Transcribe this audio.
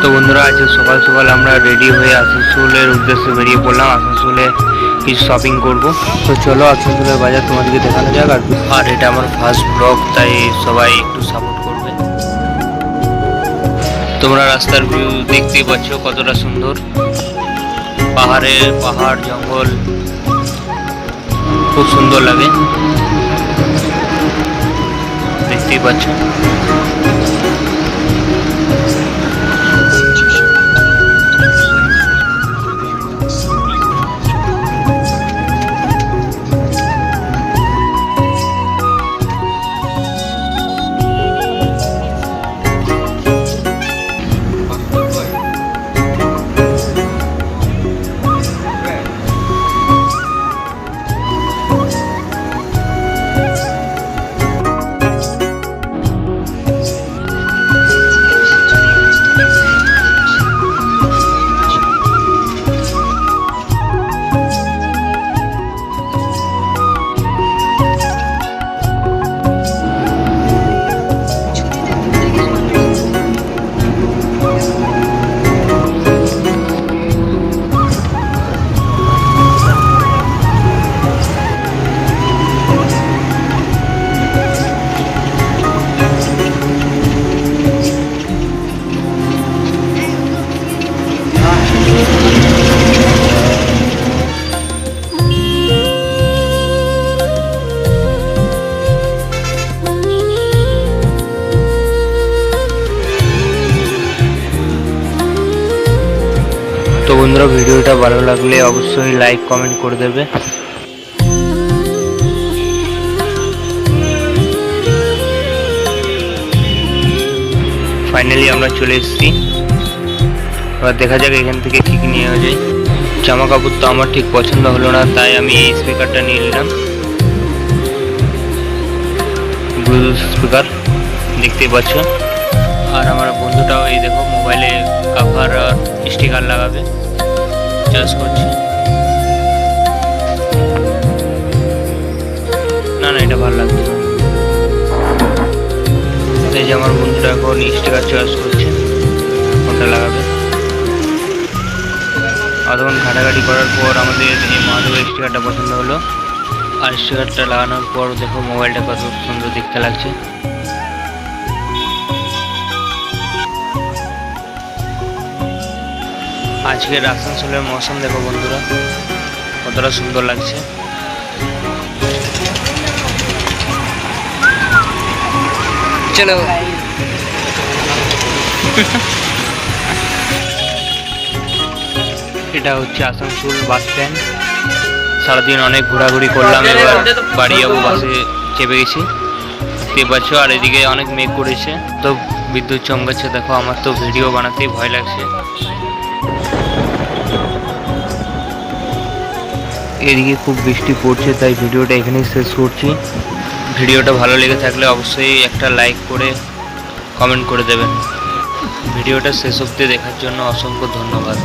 তো বন্ধুরা, আজকে সকাল সকাল আমরা রেডি হয়ে আসানসোলের উদ্দেশ্যে বেরিয়ে পড়লাম। আসানসোলে কিছু শপিং করব। তো চলো আসানসোলের বাজার তোমাদেরকে দেখানো যাক। আর এটা আমার ফার্স্ট ব্লগ, তাই সবাই একটু সাপোর্ট করবে। তোমরা রাস্তার ভিউ দেখতেই পাচ্ছ কতটা সুন্দর। পাহাড় জঙ্গল খুব সুন্দর লাগে, দেখতেই পাচ্ছ। তো বন্ধুরা, ভিডিওটা ভালো লাগলে অবশ্যই লাইক কমেন্ট করে দেবে। ফাইনালি আমরা চলে এসেছি। এবার দেখা যাক এখান থেকে ঠিক নিয়ে যায়। জামা কাপড় তো আমার ঠিক পছন্দ হলো না, তাই আমি এই স্পিকারটা নিয়ে নিলাম। ব্লুটুথ স্পিকার দেখতেই পাচ্ছ। আর আমার বন্ধুটাও এই দেখো মোবাইলে কভার আর স্টিকার লাগাবে, চয়েস করছে। না না, এটা ভালো লাগছে। এই যে আমার বন্ধুটা এখন স্টিকার চয়েস করছে, কোনটা লাগাবে। অতক্ষণ ঘাটাঘাটি করার পর আমাদের এই মাধবের স্টিকারটা পছন্দ হলো। আর স্টিকারটা লাগানোর পর দেখো মোবাইলটা কত সুন্দর দেখতে লাগছে। আজকের আসানসোলের মৌসুম দেখো বন্ধুরা, কতটা সুন্দর লাগছে। চলো এটা হচ্ছে আসানসোল বাস স্ট্যান্ড। সারাদিন অনেক ঘোরাঘুরি করলাম, এবার বাড়ি যাবো। বাসে চেপে গেছি, দেখতে পাচ্ছ। আর এদিকে অনেক মেঘ করেছে, তো বিদ্যুৎ চমকাচ্ছে। দেখো আমার তো ভিডিও বানাতেই ভয় লাগছে। এদিকে খুব বৃষ্টি পড়ছে, তাই ভিডিওটা এখানেই শেষ করছি। ভিডিওটা ভালো লেগে থাকলে অবশ্যই একটা লাইক করে কমেন্ট করে দেবেন। ভিডিওটা শেষ অবধি দেখার জন্য অসংখ্য ধন্যবাদ।